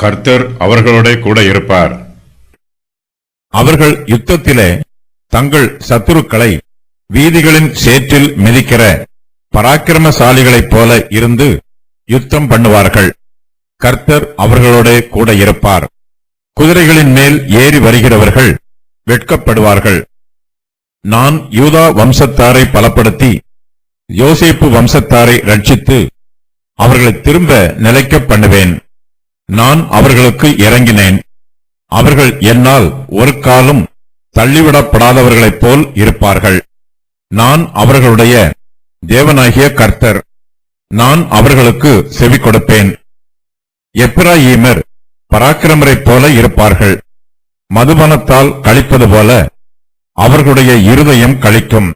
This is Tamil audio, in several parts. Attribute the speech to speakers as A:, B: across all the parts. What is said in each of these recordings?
A: கர்த்தர் அவர்களோட கூட இருப்பார்.
B: அவர்கள் யுத்தத்திலே தங்கள் சத்துருக்களை வீதிகளின் சேற்றில் மிதிக்கிற பராக்கிரமசாலிகளைப் போல இருந்து யுத்தம் பண்ணுவார்கள். கர்த்தர் அவர்களோட கூட இருப்பார். குதிரைகளின் மேல் ஏறி வருகிறவர்கள் வெட்கப்படுவார்கள். நான் யூதா வம்சத்தாரை பலப்படுத்தி யோசேப்பு வம்சத்தாரை ரட்சித்து அவர்களை திரும்ப நிலைக்க பண்ணுவேன். நான் அவர்களுக்கு இறங்கினேன். அவர்கள் என்னால் ஒரு காலம் தள்ளிவிடப்படாதவர்களைப் போல் இருப்பார்கள். நான் அவர்களுடைய தேவனாகிய கர்த்தர். நான் அவர்களுக்கு செவி கொடுப்பேன். எப்பிராயீமர் பராக்கிரமரைப் போல இருப்பார்கள். மதுபானத்தால் களிப்பது போல அவர்களுடைய இருதயம் களிக்கும்.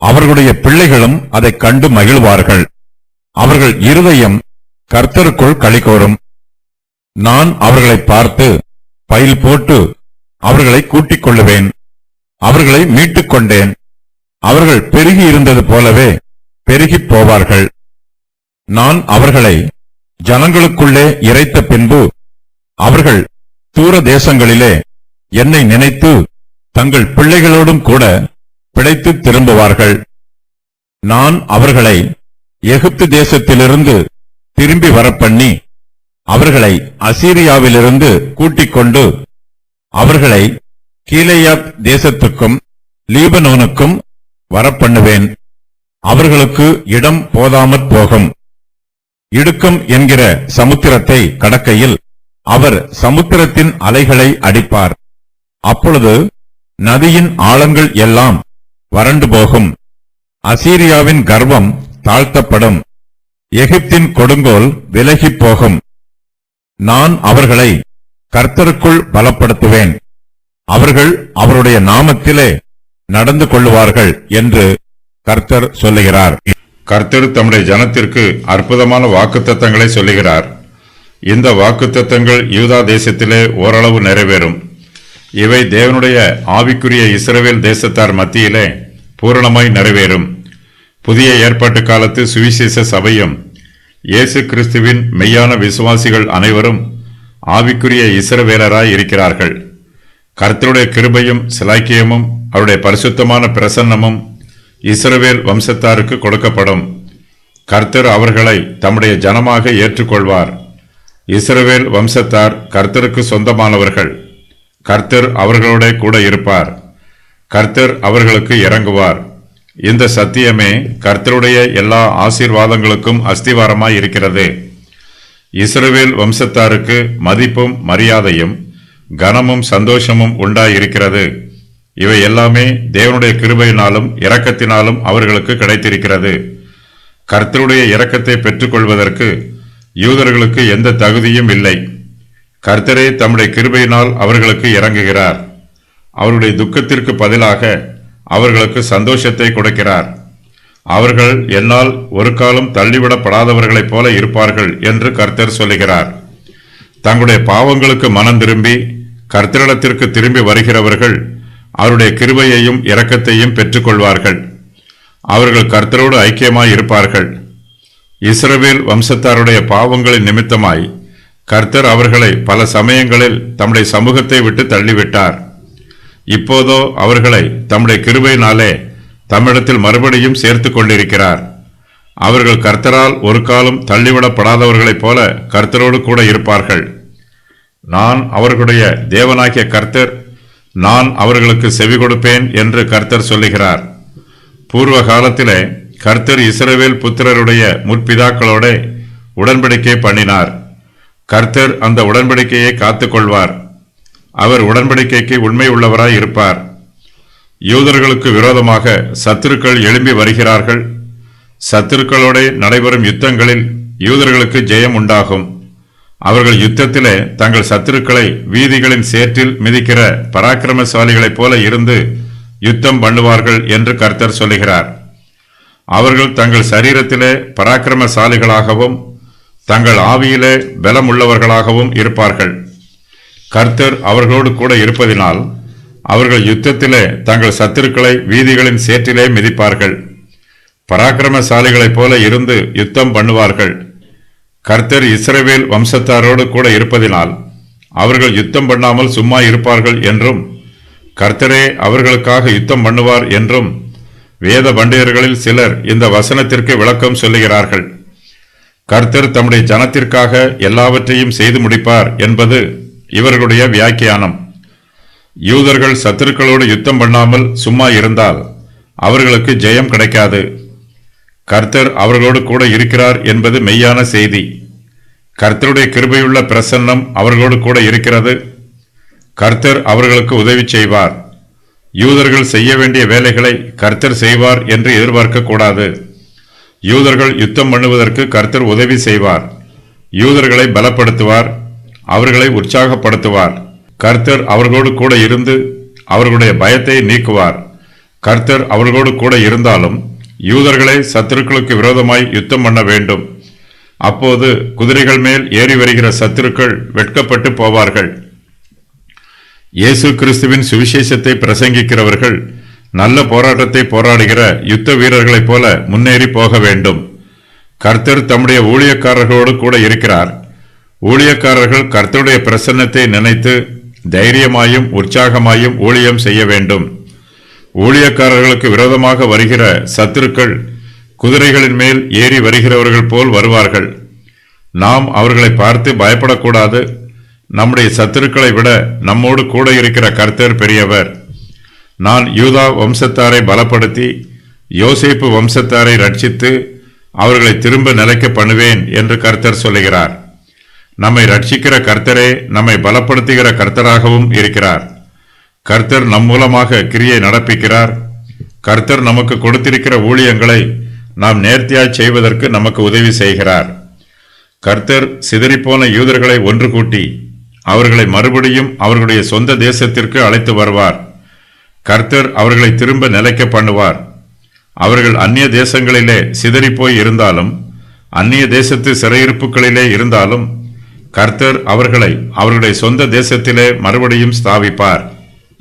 B: அவர்களுடைய பிள்ளைகளும் அதைக் கண்டு மகிழ்வார்கள். அவர்கள் இருதயம் கர்த்தருக்குள் களிகோரும். நான் அவர்களை பார்த்து பயில் போட்டு அவர்களை கூட்டிக் கொள்ளுவேன். அவர்களை மீட்டுக் கொண்டேன். அவர்கள் பெருகி இருந்தது போலவே பெருகிப் போவார்கள். நான் அவர்களை ஜனங்களுக்குள்ளே இறைத்த பின்பு அவர்கள் தூர தேசங்களிலே என்னை நினைத்து தங்கள் பிள்ளைகளோடும் கூட பிழைத்து திரும்புவார்கள். நான் அவர்களை எகிப்து தேசத்திலிருந்து திரும்பி வரப்பண்ணி அவர்களை அசீரியாவிலிருந்து கூட்டிக் கொண்டு அவர்களை கீலேயாத் தேசத்துக்கும் லீபனோனுக்கும் வரப்பண்ணுவேன். அவர்களுக்கு இடம் போதாமற் போகும். இடுக்கம் என்கிற சமுத்திரத்தை கடக்கையில் அவர் சமுத்திரத்தின் அலைகளை அடிப்பார். அப்பொழுது நதியின் ஆழங்கள் எல்லாம் வறண்டு போகும். அசீரியாவின் கர்வம் தாழ்த்தப்படும். எகிப்தின் கொடுங்கோல் விலகிப் போகும். நான் அவர்களை கர்த்தருக்குள் பலப்படுத்துவேன். அவர்கள் அவருடைய நாமத்திலே நடந்து கொள்ளுவார்கள் என்று கர்த்தர் சொல்லுகிறார்.
A: கர்த்தர் தம்முடைய ஜனத்திற்கு அற்புதமான வாக்குத்தத்தங்களை சொல்லுகிறார். இந்த வாக்குத்தத்தங்கள் யூதா தேசத்திலே ஓரளவு நிறைவேறும். இவை தேவனுடைய ஆவிக்குரிய இஸ்ரவேல் தேசத்தார் மத்தியிலே பூரணமாய் நிறைவேறும். புதிய ஏற்பாட்டு காலத்து சுவிசேஷ சபையும் இயேசு கிறிஸ்துவின் மெய்யான விசுவாசிகள் அனைவரும் ஆவிக்குரிய இஸ்ரவேலராய் இருக்கிறார்கள். கர்த்தருடைய கிருபையும் சிலாக்கியமும் அவருடைய பரிசுத்தமான பிரசன்னமும் இஸ்ரவேல் வம்சத்தாருக்கு கொடுக்கப்படும். கர்த்தர் அவர்களை தம்முடைய ஜனமாக ஏற்றுக்கொள்வார். இஸ்ரவேல் வம்சத்தார் கர்த்தருக்கு சொந்தமானவர்கள். கர்த்தர் அவர்களோட கூட இருப்பார். கர்த்தர் அவர்களுக்கு இறங்குவார். இந்த சத்தியமே கர்த்தருடைய எல்லா ஆசீர்வாதங்களுக்கும் அஸ்திவாரமாய் இருக்கிறது. இஸ்ரவேல் வம்சத்தாருக்கு மதிப்பும் மரியாதையும் கனமும் சந்தோஷமும் உண்டாயிருக்கிறது. இவை எல்லாமே தேவனுடைய கிருபையினாலும் இரக்கத்தினாலும் அவர்களுக்கு கிடைத்திருக்கிறது. கர்த்தருடைய இரக்கத்தை பெற்றுக்கொள்வதற்கு யூதர்களுக்கு எந்த தகுதியும் இல்லை. கர்த்தரே தம்முடைய கிருபையினால் அவர்களுக்கு இறங்குகிறார். அவருடைய துக்கத்திற்கு பதிலாக அவர்களுக்கு சந்தோஷத்தை கொடுக்கிறார். அவர்கள் என்னால் ஒரு காலம் தள்ளிவிடப்படாதவர்களைப் போல இருப்பார்கள் என்று கர்த்தர் சொல்லுகிறார். தங்களுடைய பாவங்களுக்கு மனம் திரும்பி கர்த்தரிடத்திற்கு திரும்பி வருகிறவர்கள் அவருடைய கிருபையையும் இரக்கத்தையும் பெற்றுக்கொள்வார்கள். அவர்கள் கர்த்தரோடு ஐக்கியமாய் இருப்பார்கள். இஸ்ரவேல் வம்சத்தாருடைய பாவங்களின் நிமித்தமாய் கர்த்தர் அவர்களை பல சமயங்களில் தம்முடைய சமூகத்தை விட்டு தள்ளிவிட்டார். இப்போதோ அவர்களை தம்முடைய கிருபையினாலே தம்மிடத்தில் மறுபடியும் சேர்த்து கொண்டிருக்கிறார். அவர்கள் கர்த்தரால் ஒரு காலம் தள்ளிவிடப்படாதவர்களைப் போல கர்த்தரோடு கூட இருப்பார்கள். நான் அவர்களுடைய தேவனாகிய கர்த்தர், நான் அவர்களுக்கு செவி கொடுப்பேன் என்று கர்த்தர் சொல்லுகிறார். பூர்வ காலத்திலே கர்த்தர் இஸ்ரவேல் புத்திரருடைய முற்பிதாக்களோட உடன்படிக்கை பண்ணினார். கர்த்தர் அந்த உடன்படிக்கையை காத்துக்கொள்வார். அவர் உடன்படிக்கைக்கு உண்மை உள்ளவராய் இருப்பார். யூதர்களுக்கு விரோதமாக சத்துருக்கள் எழும்பி வருகிறார்கள். சத்துருக்களோட நடைபெறும் யுத்தங்களில் யூதர்களுக்கு ஜெயம் உண்டாகும். அவர்கள் யுத்தத்திலே தங்கள் சத்துருக்களை வீதிகளின் சேற்றில் மிதிக்கிற பராக்கிரமசாலிகளைப் போல இருந்து யுத்தம் பண்ணுவார்கள் என்று கர்த்தர் சொல்லுகிறார். அவர்கள் தங்கள் சரீரத்திலே பராக்கிரமசாலிகளாகவும் தங்கள் ஆவியிலே பலம் உள்ளவர்களாகவும் இருப்பார்கள். கர்த்தர் அவர்களோடு கூட இருப்பதினால் அவர்கள் யுத்தத்திலே தங்கள் சத்துருக்களை வீதிகளின் சேற்றிலே மிதிப்பார்கள். பராக்கிரமசாலிகளைப் போல இருந்து யுத்தம் பண்ணுவார்கள். கர்த்தர் இஸ்ரவேல் வம்சத்தாரோடு கூட இருப்பதினால் அவர்கள் யுத்தம் பண்ணாமல் சும்மா இருப்பார்கள் என்றும் கர்த்தரே அவர்களுக்காக யுத்தம் பண்ணுவார் என்றும் வேத பண்டிதர்களில் சிலர் இந்த வசனத்திற்கு விளக்கம் சொல்லுகிறார்கள். கர்த்தர் தம்முடைய ஜனத்திற்காக எல்லாவற்றையும் செய்து முடிப்பார் என்பது இவர்களுடைய வியாக்கியானம். யூதர்கள் சத்துருக்களோடு யுத்தம் பண்ணாமல் சும்மா இருந்தால் அவர்களுக்கு ஜெயம் கிடைக்காது. கர்த்தர் அவர்களோடு கூட இருக்கிறார் என்பது மெய்யான செய்தி. கர்த்தருடைய கிருபையுள்ள பிரசன்னம் அவர்களோடு கூட இருக்கிறது. கர்த்தர் அவர்களுக்கு உதவி செய்வார். யூதர்கள் செய்ய வேண்டிய வேலைகளை கர்த்தர் செய்வார் என்று எதிர்பார்க்க கூடாது. யூதர்கள் யுத்தம் பண்ணுவதற்கு கர்த்தர் உதவி செய்வார். யூதர்களை பலப்படுத்துவார், அவர்களை உற்சாகப்படுத்துவார். கர்த்தர் அவர்களோடு கூட இருந்து அவர்களுடைய பயத்தை நீக்குவார். கர்த்தர் அவர்களோடு கூட இருந்தாலும் யூதர்களை சத்துருக்களுக்கு விரோதமாய் யுத்தம் பண்ண வேண்டும். அப்போது குதிரைகள் மேல் ஏறி வருகிற சத்துருக்கள் வெட்கப்பட்டு போவார்கள். இயேசு கிறிஸ்துவின் சுவிசேஷத்தை பிரசங்கிக்கிறவர்கள் நல்ல போராட்டத்தை போராடுகிற யுத்த வீரர்களைப் போல முன்னேறி போக வேண்டும். கர்த்தர் தம்முடைய ஊழியக்காரர்களோடு கூட இருக்கிறார். ஊழியக்காரர்கள் கர்த்தருடைய பிரசன்னத்தை நினைத்து தைரியமாயும் உற்சாகமாயும் ஊழியம் செய்ய வேண்டும். ஊழியக்காரர்களுக்கு விரோதமாக வருகிற சத்துருக்கள் குதிரைகளின் மேல் ஏறி வருகிறவர்கள் போல் வருவார்கள். நாம் அவர்களை பார்த்து பயப்படக்கூடாது. நம்முடைய சத்துருக்களை விட நம்மோடு கூட இருக்கிற கர்த்தர் பெரியவர். நான் யூதா வம்சத்தாரை பலப்படுத்தி யோசேப்பு வம்சத்தாரை ரட்சித்து அவர்களை திரும்ப நிலைக்க பண்ணுவேன் என்று கர்த்தர் சொல்லுகிறார். நம்மை ரட்சிக்கிற கர்த்தரே நம்மை பலப்படுத்துகிற கர்த்தராகவும் இருக்கிறார். கர்த்தர் நம் மூலமாக கிரியை நடப்பிக்கிறார். கர்த்தர் நமக்கு கொடுத்திருக்கிற ஊழியங்களை நாம் நேர்த்தியாய் செய்வதற்கு நமக்கு உதவி செய்கிறார். கர்த்தர் சிதறிப்போன யூதர்களை ஒன்று கூட்டி அவர்களை மறுபடியும் அவர்களுடைய சொந்த தேசத்திற்கு அழைத்து வருவார். கர்த்தர் அவர்களை திரும்ப நிலைக்க பண்ணுவார். அவர்கள் அந்நிய தேசங்களிலே சிதறிப்போய் இருந்தாலும் அந்நிய தேசத்து சிறையிருப்புகளிலே இருந்தாலும் கர்த்தர் அவர்களை அவர்களுடைய சொந்த தேசத்திலே மறுபடியும் ஸ்தாபிப்பார்.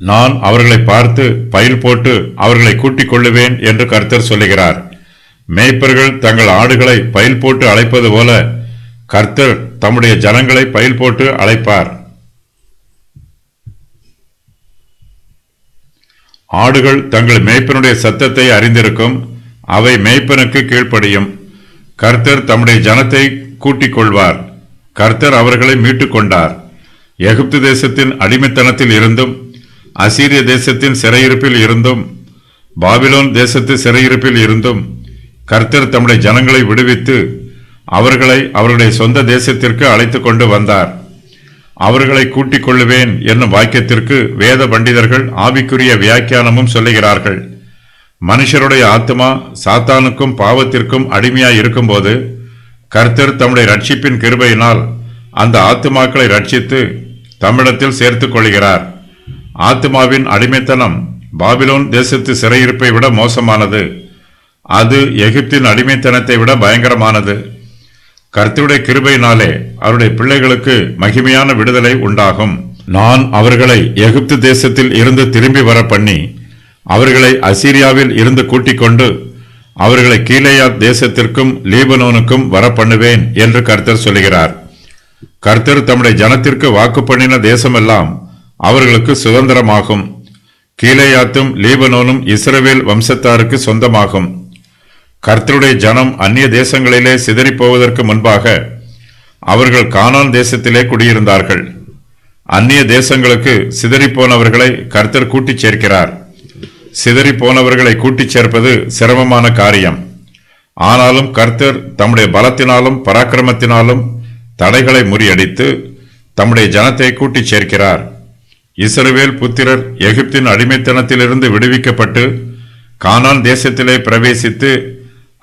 A: நான் அவர்களை பார்த்து பயில் போட்டு அவர்களை கூட்டிக் கொள்ளுவேன் என்று கர்த்தர் சொல்லுகிறார். மேய்ப்பர்கள் தங்கள் ஆடுகளை பயில் போட்டு அழைப்பது போல கர்த்தர் தம்முடைய ஜனங்களை பயில் போட்டு அழைப்பார். ஆடுகள் தங்கள் மேய்ப்பனுடைய சத்தத்தை அறிந்திருக்கும். அவை மேய்ப்பனுக்கு கீழ்ப்படியும். கர்த்தர் தம்முடைய ஜனத்தை கூட்டிக் கொள்வார். கர்த்தர் அவர்களை மீட்டுக் கொண்டார். எகிப்து தேசத்தின் அடிமைத்தனத்தில் இருந்தும் அசீரிய தேசத்தின் சிறையிருப்பில் இருந்தும் பாபிலோன் தேசத்து சிறையிருப்பில் இருந்தும் கர்த்தர் தம்முடைய ஜனங்களை விடுவித்து அவர்களை அவருடைய சொந்த தேசத்திற்கு அழைத்து கொண்டு வந்தார். அவர்களை கூட்டிக் கொள்ளுவேன் என்னும் வாக்கியத்திற்கு வேத பண்டிதர்கள் ஆவிக்குரிய வியாக்கியானமும் சொல்லுகிறார்கள். மனுஷருடைய ஆத்மா சாத்தானுக்கும் பாவத்திற்கும் அடிமையாய் இருக்கும்போது கர்த்தர் தம்முடைய ரட்சிப்பின் கிருபையினால் அந்த ஆத்துமாக்களை ரட்சித்து தம்மிடத்தில் சேர்த்துக் கொள்கிறார். ஆத்மாவின் அடிமைத்தனம் பாபிலோன் தேசத்து சிறையிருப்பை விட மோசமானது. அது எகிப்தின் அடிமைத்தனத்தை விட பயங்கரமானது. கர்த்தருடைய கிருபையினாலே அவருடைய பிள்ளைகளுக்கு மகிமையான விடுதலை உண்டாகும். நான் அவர்களை எகிப்து தேசத்தில் இருந்து திரும்பி வர பண்ணி அவர்களை அசீரியாவில் இருந்து கூட்டிக் கொண்டு அவர்களை கீலேயாத் தேசத்திற்கும் லீபனோனுக்கும் வர பண்ணுவேன் என்று கர்த்தர் சொல்லுகிறார். கர்த்தர் தம்முடைய ஜனத்திற்கு வாக்கு பண்ணின தேசமெல்லாம் அவர்களுக்கு சுதந்திரமாகும். கீலேயாத்தும் லீபனோனும் இஸ்ரவேல் வம்சத்தாருக்கு சொந்தமாகும். கர்த்தருடைய ஜனம் அந்நிய தேசங்களிலே சிதறி போவதற்கு முன்பாக அவர்கள் கானான் தேசத்திலே குடியிருந்தார்கள். அந்நிய தேசங்களுக்கு சிதறிப்போனவர்களை கர்த்தர் கூட்டிச் சேர்க்கிறார். சிதறிப்போனவர்களை கூட்டிச் சேர்ப்பது சிரமமான காரியம். ஆனாலும் கர்த்தர் தம்முடைய பலத்தினாலும் பராக்கிரமத்தினாலும் தடைகளை முறியடித்து தம்முடைய ஜனத்தை கூட்டிச் சேர்க்கிறார். இஸ்ரவேல் புத்திரர் எகிப்தின் அடிமைத்தனத்திலிருந்து விடுவிக்கப்பட்டு கானான் தேசத்திலே பிரவேசித்து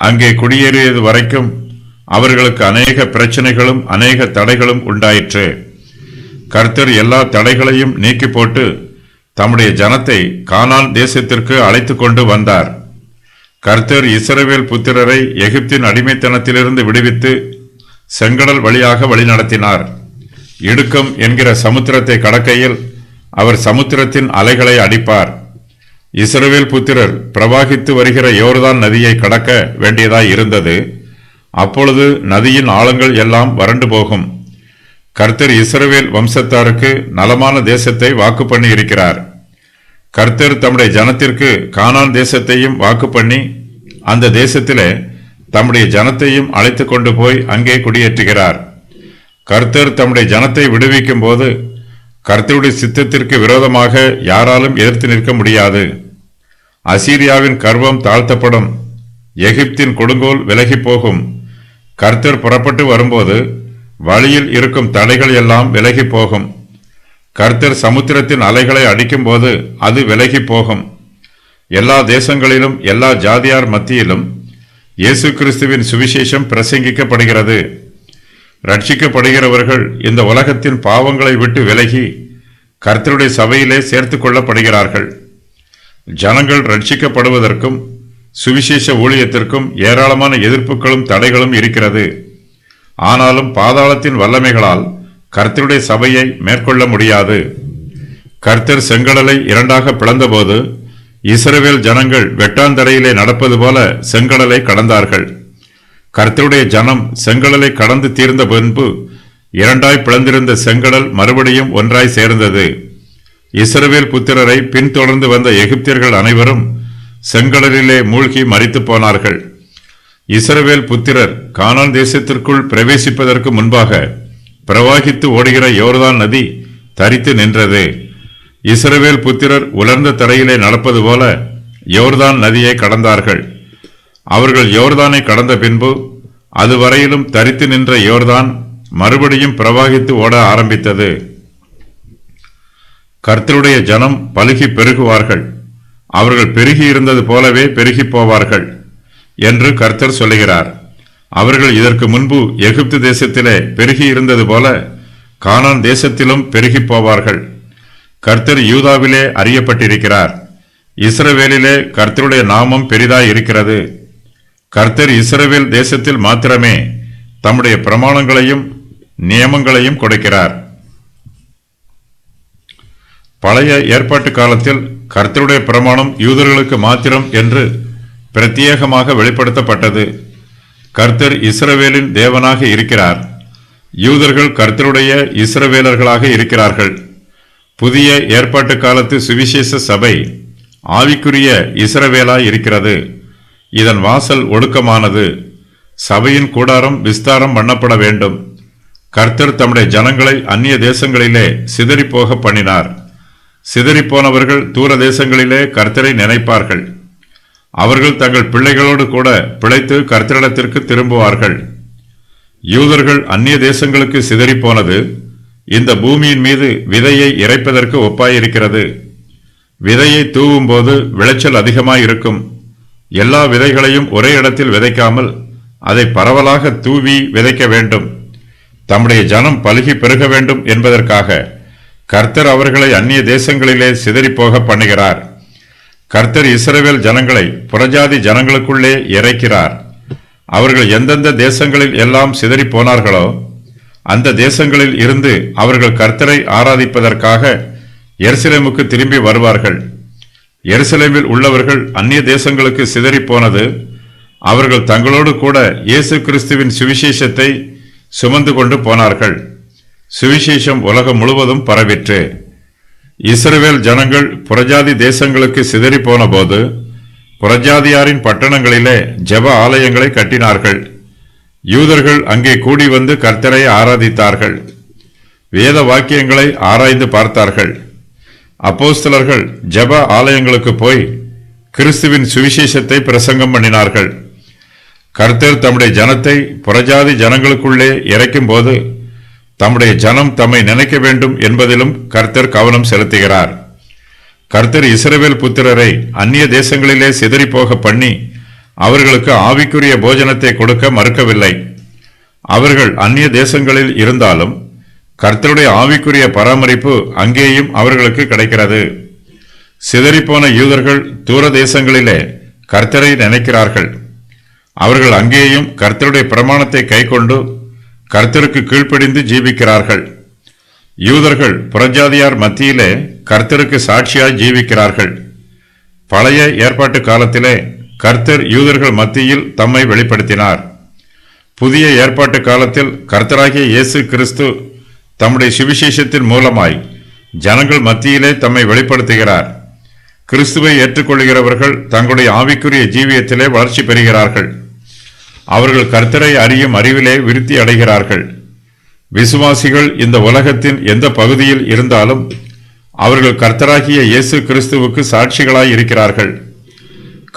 A: அங்கே குடியேறியது வரைக்கும் அவர்களுக்கு அநேக பிரச்சனைகளும் அநேக தடைகளும் உண்டாயிற்று. கர்த்தர் எல்லா தடைகளையும் நீக்கி போட்டு தம்முடைய ஜனத்தை கானான் தேசத்திற்கு அழைத்து கொண்டு வந்தார். கர்த்தர் இஸ்ரவேல் புத்திரரை எகிப்தின் அடிமைத்தனத்திலிருந்து விடுவித்து செங்கடல் வழியாக வழிநடத்தினார். இடுக்கம் என்கிற சமுத்திரத்தை கடக்கையில் அவர் சமுத்திரத்தின் அலைகளை அடிப்பார். இஸ்ரவேல் புத்திரர் பிரவாகித்து வருகிற யோர்தான் நதியை கடக்க வேண்டியதாய் இருந்தது. அப்பொழுது நதியின் ஆழங்கள் எல்லாம் வறண்டு போகும். கர்த்தர் இஸ்ரவேல் வம்சத்தாருக்கு நலமான தேசத்தை வாக்கு பண்ணி இருக்கிறார். கர்த்தர் தம்முடைய ஜனத்திற்கு கானான் தேசத்தையும் வாக்கு பண்ணி அந்த தேசத்திலே தம்முடைய ஜனத்தையும் அழைத்து கொண்டு போய் அங்கே குடியேற்றுகிறார். கர்த்தர் தம்முடைய ஜனத்தை விடுவிக்கும் போது கர்த்தருடைய சித்தத்திற்கு விரோதமாக யாராலும் எதிர்த்து நிற்க முடியாது. அசீரியாவின் கர்வம் தாழ்த்தப்படும், எகிப்தின் கொடுங்கோல் விலகி போகும். கர்த்தர் புறப்பட்டு வரும்போது வழியில் இருக்கும் தடைகள் எல்லாம் விலகி போகும். கர்த்தர் சமுத்திரத்தின் அலைகளை அடிக்கும் போது அது விலகி போகும். எல்லா தேசங்களிலும் எல்லா ஜாதியார் மத்தியிலும் இயேசு கிறிஸ்துவின் சுவிசேஷம் பிரசங்கிக்கப்படுகிறது. ரட்சிக்கப்படுகிறவர்கள் இந்த உலகத்தின் பாவங்களை விட்டு விலகி கர்த்தருடைய சபையிலே சேர்த்து கொள்ளப்படுகிறார்கள். ஜனங்கள் ரட்சிக்கப்படுவதற்கும் சுவிசேஷ ஊழியத்திற்கும் ஏராளமான எதிர்ப்புகளும் தடைகளும் இருக்கிறது. ஆனாலும் பாதாளத்தின் வல்லமைகளால் கர்த்தருடைய சபையை மேற்கொள்ள முடியாது. கர்த்தர் செங்கடலை இரண்டாக பிளந்தபோது இஸ்ரவேல் ஜனங்கள் வெட்டாந்தரையிலே நடப்பது போல செங்கடலை கடந்தார்கள். கர்த்தருடைய ஜனம் செங்கடலை கடந்து தீர்ந்த பின்பு இரண்டாய் பிளந்திருந்த செங்கடல் மறுபடியும் ஒன்றாய் சேர்ந்தது. இஸ்ரவேல் புத்திரரை பின்தொடர்ந்து வந்த எகிப்தியர்கள் அனைவரும் செங்கடலிலே மூழ்கி மரித்து போனார்கள். இஸ்ரவேல் புத்திரர் கானான் தேசத்திற்குள் பிரவேசிப்பதற்கு முன்பாக பிரவாகித்து ஓடுகிற யோர்தான் நதி தரித்து நின்றது. இஸ்ரவேல் புத்திரர் உலர்ந்த தரையிலே நடப்பது போல யோர்தான் நதியை கடந்தார்கள். அவர்கள் யோர்தானை கடந்த பின்பு அதுவரையிலும் தரித்து நின்ற யோர்தான் மறுபடியும் பிரவாகித்து ஓட ஆரம்பித்தது. கர்த்தருடைய ஜனம் பலுகி பெருகுவார்கள், அவர்கள் பெருகி இருந்தது போலவே பெருகி போவார்கள் என்று கர்த்தர் சொல்லுகிறார். அவர்கள் இதற்கு முன்பு எகிப்து தேசத்திலே பெருகி இருந்தது போல கானான் தேசத்திலும் பெருகி போவார்கள். கர்த்தர் யூதாவிலே அறியப்பட்டிருக்கிறார், இஸ்ரவேலிலே கர்த்தருடைய நாமம் பெரிதாய் இருக்கிறது. கர்த்தர் இஸ்ரவேல் தேசத்தில் மாத்திரமே தம்முடைய பிரமாணங்களையும் நியமங்களையும் கொடுக்கிறார். பழைய ஏற்பாட்டு காலத்தில் கர்த்தருடைய பிரமாணம் யூதர்களுக்கு மாத்திரம் என்று பிரத்யேகமாக வெளிப்படுத்தப்பட்டது. கர்த்தர் இஸ்ரவேலின் தேவனாக இருக்கிறார், யூதர்கள் கர்த்தருடைய இஸ்ரவேலர்களாக இருக்கிறார்கள். புதிய ஏற்பாட்டு காலத்து சுவிசேஷ சபை ஆவிக்குரிய இஸ்ரவேலாய் இருக்கிறது. இதன் வாசல் ஒடுக்கமானது. சபையின் கூடாரம் விஸ்தாரம் பண்ணப்பட வேண்டும். கர்த்தர் தம்முடைய ஜனங்களை அந்நிய தேசங்களிலே சிதறிப்போக பண்ணினார். சிதறிப்போனவர்கள் தூர தேசங்களிலே கர்த்தரை நினைப்பார்கள். அவர்கள் தங்கள் பிள்ளைகளோடு கூட பிழைத்து கர்த்தரிடத்திற்கு திரும்புவார்கள். யூதர்கள் அந்நிய தேசங்களுக்கு சிதறிப்போனது இந்த பூமியின் மீது விதையை இறைப்பதற்கு ஒப்பாயிருக்கிறது. விதையை தூவும் போது விளைச்சல் அதிகமாயிருக்கும். எல்லா விதைகளையும் ஒரே இடத்தில் விதைக்காமல் அதை பரவலாக தூவி விதைக்க வேண்டும். தம்முடைய ஜனம் பலுகி பெருக வேண்டும் என்பதற்காக கர்த்தர் அவர்களை அந்நிய தேசங்களிலே சிதறிப்போக பண்ணுகிறார். கர்த்தர் இஸ்ரவேல் ஜனங்களை புறஜாதி ஜனங்களுக்குள்ளே இறைக்கிறார். அவர்கள் எந்தெந்த தேசங்களில் எல்லாம் சிதறி போனார்களோ அந்த தேசங்களில் இருந்து அவர்கள் கர்த்தரை ஆராதிப்பதற்காக எருசலேமுக்கு திரும்பி வருவார்கள். எருசலேமில் உள்ளவர்கள் அந்நிய தேசங்களுக்கு சிதறி போனது அவர்கள் தங்களோடு கூட இயேசு கிறிஸ்துவின் சுவிசேஷத்தை சுமந்து கொண்டு போனார்கள். சுவிசேஷம் உலகம் முழுவதும் பரவிற்று. இஸ்ரவேல் ஜனங்கள் புறஜாதி தேசங்களுக்கு சிதறி போன போது புறஜாதியாரின் பட்டணங்களிலே ஜெப ஆலயங்களை கட்டினார்கள். யூதர்கள் அங்கே கூடி வந்து கர்த்தரை ஆராதித்தார்கள். வேத வாக்கியங்களை ஆராய்ந்து பார்த்தார்கள். அப்போஸ்தலர்கள் ஜெப ஆலயங்களுக்கு போய் கிறிஸ்துவின் சுவிசேஷத்தை பிரசங்கம் பண்ணினார்கள். கர்த்தர் தம்முடைய ஜனத்தை புறஜாதி ஜனங்களுக்குள்ளே இறைக்கும் போது தம்முடைய ஜனம் தம்மை நினைக்க வேண்டும் என்பதிலும் கர்த்தர் கவனம் செலுத்துகிறார். கர்த்தர் இஸ்ரவேல் புத்திரரை அந்நிய தேசங்களிலே சிதறிப்போக பண்ணி அவர்களுக்கு ஆவிக்குரிய போஜனத்தை கொடுக்க மறுக்கவில்லை. அவர்கள் அந்நிய தேசங்களில் இருந்தாலும் கர்த்தருடைய ஆவிக்குரிய பராமரிப்பு அங்கேயும் அவர்களுக்கு கிடைக்கிறது. சிதறிப்போன யூதர்கள் தூர தேசங்களிலே கர்த்தரை நினைக்கிறார்கள். அவர்கள் அங்கேயும் கர்த்தருடைய பிரமாணத்தை கைக்கொண்டு கர்த்தருக்கு கீழ்ப்படிந்து ஜீவிக்கிறார்கள். யூதர்கள் புறஜாதியார் மத்தியிலே கர்த்தருக்கு சாட்சியாய் ஜீவிக்கிறார்கள். பழைய ஏற்பாட்டு காலத்திலே கர்த்தர் யூதர்கள் மத்தியில் தம்மை வெளிப்படுத்தினார். புதிய ஏற்பாட்டு காலத்தில் கர்த்தராகிய இயேசு கிறிஸ்து தம்முடைய சுவிசேஷத்தின் மூலமாய் ஜனங்கள் மத்தியிலே தம்மை வெளிப்படுத்துகிறார். கிறிஸ்துவை ஏற்றுக்கொள்கிறவர்கள் தங்களுடைய ஆவிக்குரிய ஜீவியத்திலே வளர்ச்சி பெறுகிறார்கள். அவர்கள் கர்த்தரை அறியும் அறிவிலே விருத்தி அடைகிறார்கள். விசுவாசிகள் இந்த உலகத்தின் எந்த பகுதியில் இருந்தாலும் அவர்கள் கர்த்தராகிய இயேசு கிறிஸ்துவுக்கு சாட்சிகளாய் இருக்கிறார்கள்.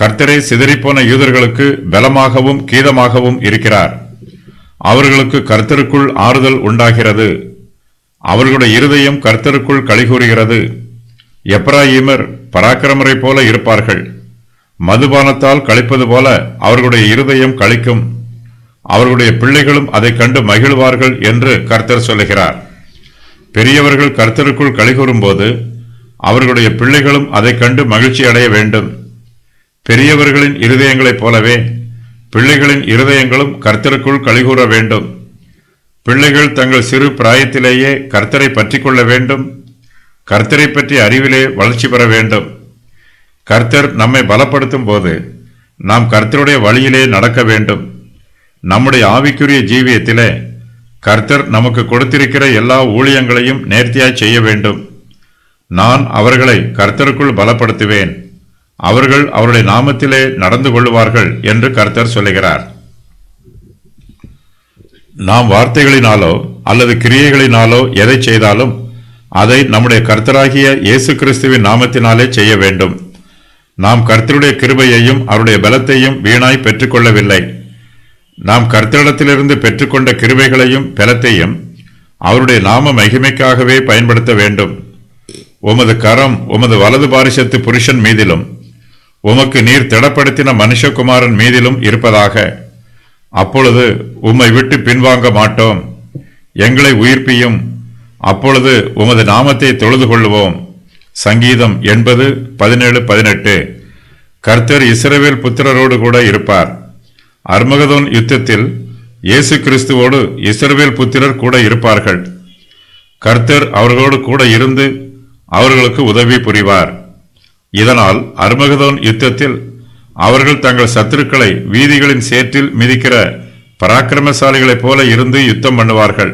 A: கர்த்தரே சிதறிப்போன யூதர்களுக்கு பலமாகவும் கீதமாகவும் இருக்கிறார். அவர்களுக்கு கர்த்தருக்குள் ஆறுதல் உண்டாகிறது. அவர்களுடைய இருதயம் கர்த்தருக்குள் களிகூறுகிறது. எப்ராயீமர் பராக்கிரமரை போல இருப்பார்கள். மதுபானத்தால் களிப்பது போல அவர்களுடைய இருதயம் களிக்கும். அவர்களுடைய பிள்ளைகளும் அதை கண்டு மகிழ்வார்கள் என்று கர்த்தர் சொல்லுகிறார். பெரியவர்கள் கர்த்தருக்குள் களிகூறும் போது அவர்களுடைய பிள்ளைகளும் அதை கண்டு மகிழ்ச்சி அடைய வேண்டும். பெரியவர்களின் இருதயங்களைப் போலவே பிள்ளைகளின் இருதயங்களும் கர்த்தருக்குள் களிகூற வேண்டும். பிள்ளைகள் தங்கள் சிறு பிராயத்திலேயே கர்த்தரை பற்றி கொள்ள வேண்டும். கர்த்தரை பற்றி அறிவிலே வளர்ச்சி பெற வேண்டும். கர்த்தர் நம்மை பலப்படுத்தும் போது நாம் கர்த்தருடைய வழியிலே நடக்க வேண்டும். நம்முடைய ஆவிக்குரிய ஜீவியத்திலே கர்த்தர் நமக்கு கொடுத்திருக்கிற எல்லா ஊழியங்களையும் நேர்த்தியாய் செய்ய வேண்டும். நான் அவர்களை கர்த்தருக்குள் பலப்படுத்துவேன். அவர்கள் அவருடைய நாமத்திலே நடந்து கொள்வார்கள் என்று கர்த்தர் சொல்லுகிறார். நாம் வார்த்தைகளினாலோ அல்லது கிரியைகளினாலோ எதை செய்தாலும் அதை நம்முடைய கர்த்தராகிய இயேசு கிறிஸ்துவின் நாமத்தினாலே செய்ய வேண்டும். நாம் கர்த்தருடைய கிருபையையும் அவருடைய பலத்தையும் வீணாய் பெற்றுக்கொள்ளவில்லை. நாம் கர்த்தரிடத்திலிருந்து பெற்றுக்கொண்ட கிருபைகளையும் பலத்தையும் அவருடைய நாம மகிமைக்காகவே பயன்படுத்த வேண்டும். உமது கரம் உமது வலது பாரிசத்து புருஷன் மீதிலும் உமக்கு நீர் திடப்படுத்தின மனுஷகுமாரன் மீதிலும் இருப்பதாக. அப்பொழுது உம்மை விட்டு பின்வாங்க மாட்டோம். எங்களை உயிர்ப்பியும். அப்பொழுது உமது நாமத்தை தொழுது கொள்ளுவோம். சங்கீதம் 80:17-18. கர்த்தர் இஸ்ரவேல் புத்திரரோடு கூட இருப்பார். அர்மகதோன் யுத்தத்தில் இயேசு கிறிஸ்துவோடு இஸ்ரவேல் புத்திரர் கூட இருப்பார்கள். கர்த்தர் அவர்களோடு கூட இருந்து அவர்களுக்கு உதவி புரிவார். இதனால் அர்மகதோன் யுத்தத்தில் அவர்கள் தங்கள் சத்துருக்களை வீதிகளின் சேற்றில் மிதிக்கிற பராக்கிரமசாலிகளைப் போல இருந்து யுத்தம் பண்ணுவார்கள்.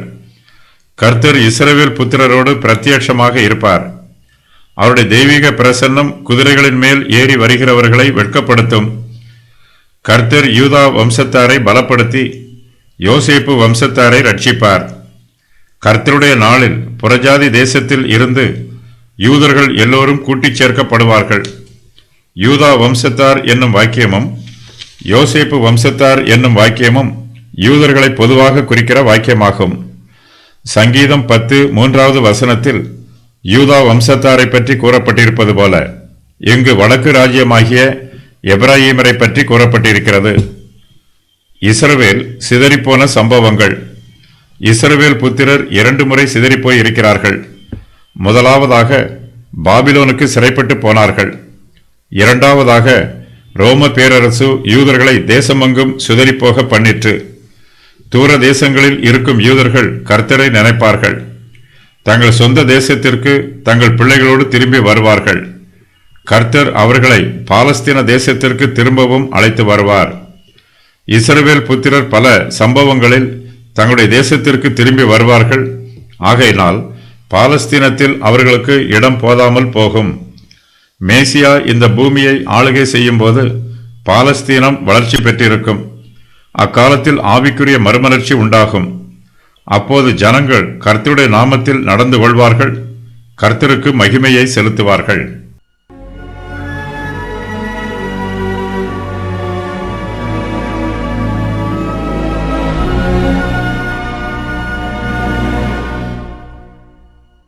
A: கர்த்தர் இஸ்ரவேல் புத்திரரோடு பிரத்யட்சமாக இருப்பார். அவருடைய தெய்வீக பிரசன்னம் குதிரைகளின் மேல் ஏறி வருகிறவர்களை வெட்கப்படுத்தும். கர்த்தர் யூதா வம்சத்தாரை பலப்படுத்தி யோசேப்பு வம்சத்தாரை ரட்சிப்பார். கர்த்தருடைய நாளில் புறஜாதி தேசத்தில் இருந்து யூதர்கள் எல்லோரும் கூட்டிச் சேர்க்கப்படுவார்கள். யூதா வம்சத்தார் என்னும் வாக்கியமும் யோசேப்பு வம்சத்தார் என்னும் வாக்கியமும் யூதர்களை பொதுவாக குறிக்கிற வாக்கியமாகும். சங்கீதம் 10:3 யூதா வம்சத்தாரை பற்றி கூறப்பட்டிருப்பது போல இங்கு வடக்கு ராஜ்யமாகிய எப்ராயீமரை பற்றி கூறப்பட்டிருக்கிறது. இஸ்ரவேல் சிதறிப்போன சம்பவங்கள். இஸ்ரவேல் புத்திரர் 2 முறை சிதறிப்போய் இருக்கிறார்கள். முதலாவதாக பாபிலோனுக்கு சிறைப்பட்டு போனார்கள். இரண்டாவதாக ரோம பேரரசு யூதர்களை தேசமெங்கும் சிதறிப்போக பண்ணிற்று. தூர தேசங்களில் இருக்கும் யூதர்கள் கர்த்தரை நினைப்பார்கள். தங்கள் சொந்த தேசத்திற்கு தங்கள் பிள்ளைகளோடு திரும்பி வருவார்கள். கர்த்தர் அவர்களை பாலஸ்தீன தேசத்திற்கு திரும்பவும் அழைத்து வருவார். இஸ்ரவேல் புத்திரர் பல சம்பவங்களில் தங்களுடைய தேசத்திற்கு திரும்பி வருவார்கள். ஆகையினால் பாலஸ்தீனத்தில் அவர்களுக்கு இடம் போதாமல் போகும். மேசியா இந்த பூமியை ஆளுகை செய்யும் போது பாலஸ்தீனம் வளர்ச்சி பெற்றிருக்கும். அக்காலத்தில் ஆவிக்குரிய மறுமலர்ச்சி உண்டாகும். அப்போது ஜனங்கள் கர்த்தருடைய நாமத்தில் நடந்து கொள்வார்கள். கர்த்தருக்கு மகிமையை செலுத்துவார்கள்.